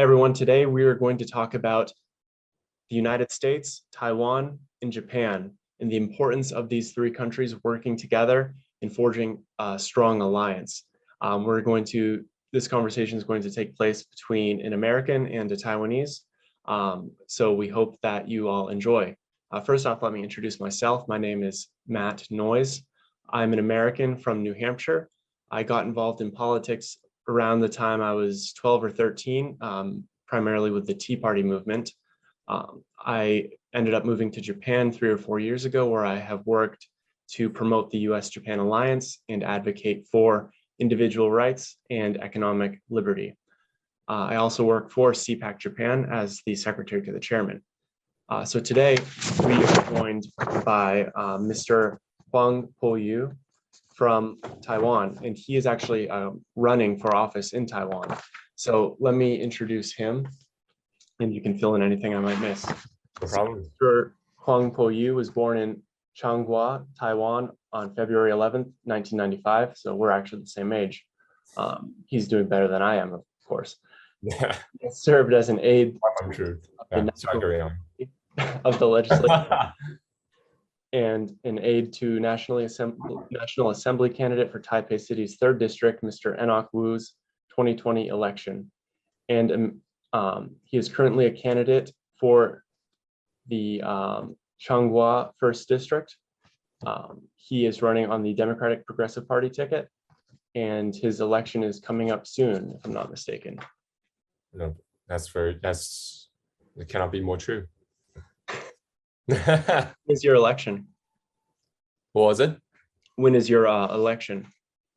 everyone. Today we are going to talk about the United States, Taiwan, and Japan, and the importance of these three countries working together and forging a strong alliance. This conversation is going to take place between an American and a Taiwanese. So we hope that you all enjoy. First off, let me introduce myself. My name is Matt Noyes. I'm an American from New Hampshire. I got involved in politics around the time I was 12 or 13, primarily with the Tea Party movement. I ended up moving to Japan 3 or 4 years ago, where I have worked to promote the US-Japan alliance and advocate for individual rights and economic liberty. I also work for CPAC Japan as the secretary to the chairman. So today we are joined by Mr. Hwang Po-yu from Taiwan, and he is actually running for office in Taiwan. So let me introduce him, and you can fill in anything I might miss. No problem. Mr. Hwang Po-yu was born in Changhua, Taiwan on February 11th, 1995. So we're actually the same age. He's doing better than I am, of course. Yeah. He served as an aide of the legislature and an aide to National Assembly candidate for Taipei City's 3rd District, Mr. Enoch Wu's 2020 election. And he is currently a candidate for the Changhua 1st District. He is running on the Democratic Progressive Party ticket, and his election is coming up soon, if I'm not mistaken. No, it cannot be more true. When is your election? What was it? When is your election?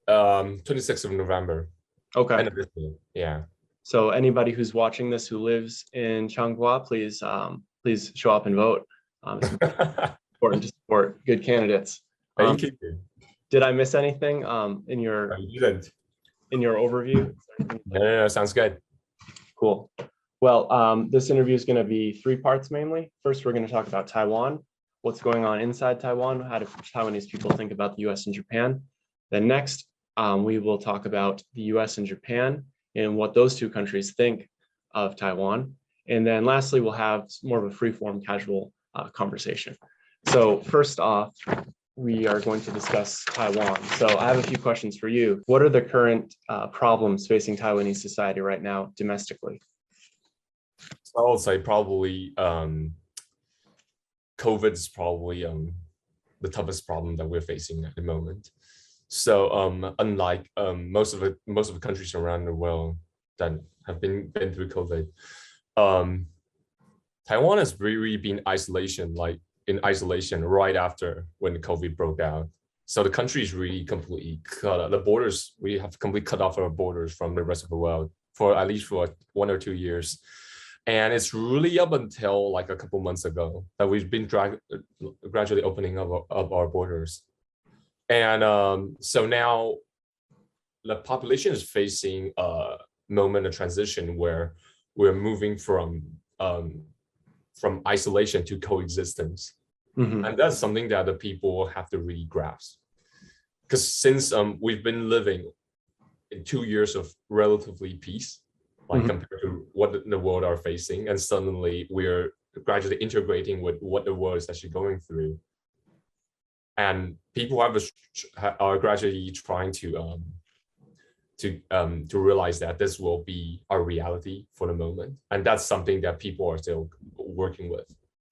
26th of November. Okay. End of this year. Yeah. So anybody who's watching this who lives in Changhua, please show up and vote. It's important to support good candidates. Thank you. Did I miss anything in your overview? No, sounds good. Cool. Well, this interview is going to be 3 parts mainly. First, we're going to talk about Taiwan, what's going on inside Taiwan, how do Taiwanese people think about the US and Japan. Then next, we will talk about the US and Japan and what those 2 countries think of Taiwan. And then lastly, we'll have more of a free-form casual conversation. So first off, we are going to discuss Taiwan. So I have a few questions for you. What are the current problems facing Taiwanese society right now domestically? So I would say probably COVID is probably the toughest problem that we're facing at the moment. So unlike most of the countries around the world that have been through COVID, Taiwan has really been in isolation right after when the COVID broke out. So the country is really completely cut off. The borders, we have completely cut off our borders from the rest of the world for at least 1 or 2 years. And it's really up until like a couple months ago that we've been gradually opening up our borders. And so now the population is facing a moment of transition where we're moving from isolation to coexistence. Mm-hmm. And that's something that the people have to really grasp. Because since we've been living in 2 years of relatively peace, compared to what the world are facing, and suddenly we're gradually integrating with what the world is actually going through. And people are gradually trying to realize that this will be our reality for the moment. And that's something that people are still working with.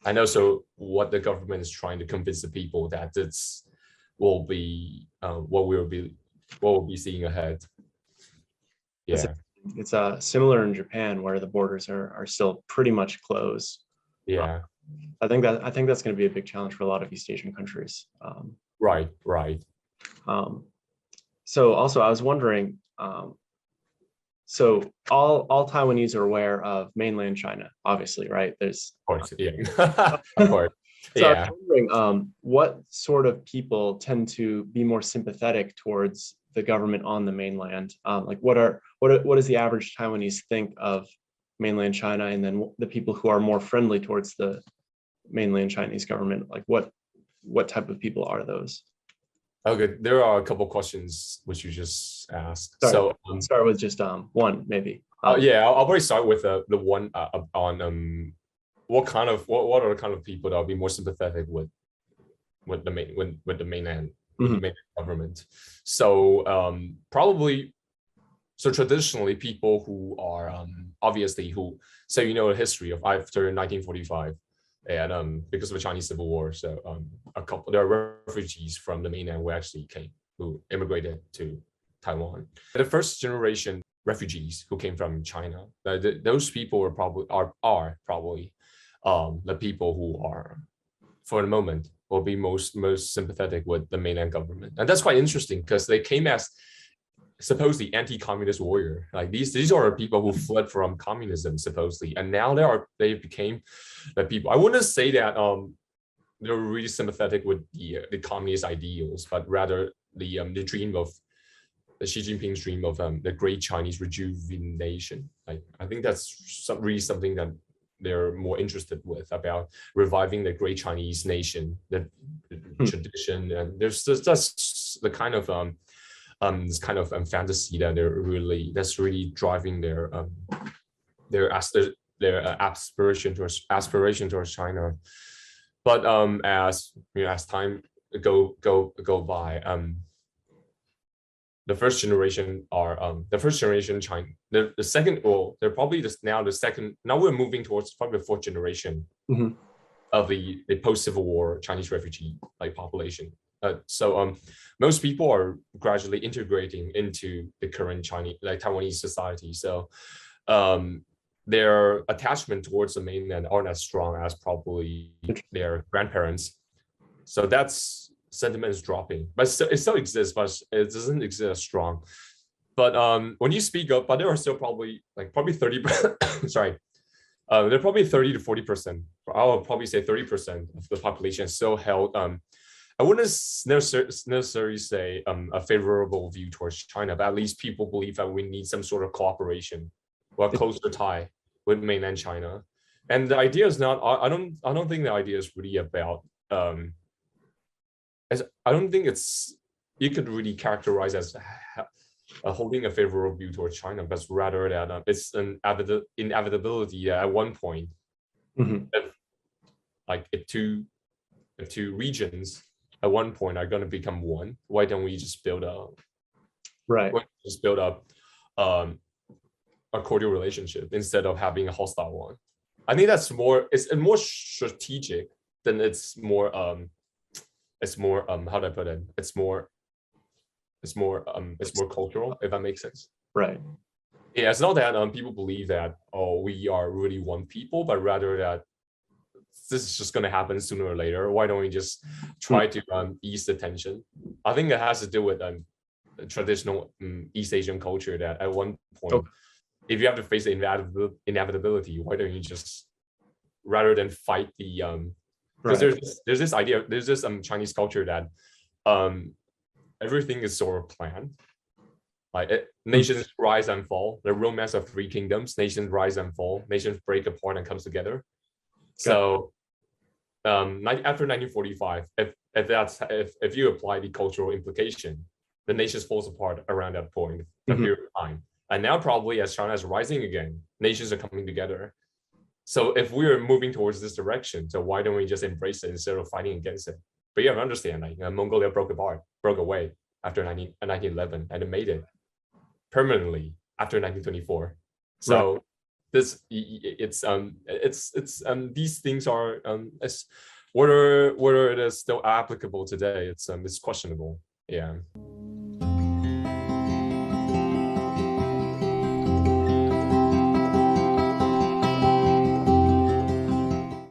And also what the government is trying to convince the people that this will be what we'll be seeing ahead. Yeah. It's similar in Japan, where the borders are still pretty much closed. Yeah. I think that's going to be a big challenge for a lot of East Asian countries. Right. So also I was wondering, so all Taiwanese are aware of mainland China, obviously, right? Of course, yeah. Of course. So I was wondering, what sort of people tend to be more sympathetic towards the government on the mainland? Like what does the average Taiwanese think of mainland China, and then the people who are more friendly towards the mainland Chinese government? Like what type of people are those? Okay, there are a couple questions which you just asked. Start with just one, maybe. I'll probably start with the one on what are the kind of people that will be more sympathetic with the mainland government. So probably. So traditionally, people who are obviously who say the history of after 1945 and because of the Chinese Civil War, so there are refugees from the mainland who immigrated to Taiwan. The first generation refugees who came from China, those people are probably the people who are, for the moment, will be most sympathetic with the mainland government, and that's quite interesting because they came as supposedly anti-communist warrior. Like these are people who fled from communism supposedly, and now they became the people. I wouldn't say that they're really sympathetic with the communist ideals, but rather the dream of Xi Jinping's dream of the great Chinese rejuvenation. I think that's really something that they're more interested with, about reviving the great Chinese nation, the tradition, and there's that's the kind of this kind of fantasy that that's really driving their aspiration towards China. But as time go by, the first generation China. The second, well, they're probably now the second. Now we're moving towards probably the fourth generation of the post-Civil War Chinese refugee population. So most people are gradually integrating into the current Taiwanese society. So their attachment towards the mainland aren't as strong as probably their grandparents. So that's sentiment is dropping, but it still exists, but it doesn't exist as strong. But when you speak up, but there are still probably 30%. Sorry, they're probably 30 to 40%. I would probably say 30% of the population still held. I wouldn't necessarily say a favorable view towards China, but at least people believe that we need some sort of cooperation or a closer tie with mainland China. And the idea is not. I don't think the idea is really about. I don't think you could really characterize as holding a favorable view towards China, but rather that it's an inevitability that at one point, if two regions at one point are going to become one, why don't we just build up a cordial relationship instead of having a hostile one? I think it's more strategic than it's more how do I put it? It's more cultural, if that makes sense. Right. Yeah, it's not that people believe that we are really one people, but rather that this is just going to happen sooner or later. Why don't we just try to ease the tension? I think it has to do with traditional East Asian culture that at one point, if you have to face the inevitability, why don't you just, rather than fight the because there's this idea, there's this Chinese culture that everything is sort of planned. Nations rise and fall. The romance of three kingdoms. Nations rise and fall. Nations break apart and comes together. So after 1945, if you apply the cultural implication, the nations falls apart around that point, a period of time. And now probably as China is rising again, nations are coming together. So if we're moving towards this direction, so why don't we just embrace it instead of fighting against it? But you have to understand, Mongolia broke away after 1911, and it made it permanently after 1924. So these things are whether it is still applicable today, it's questionable. Yeah.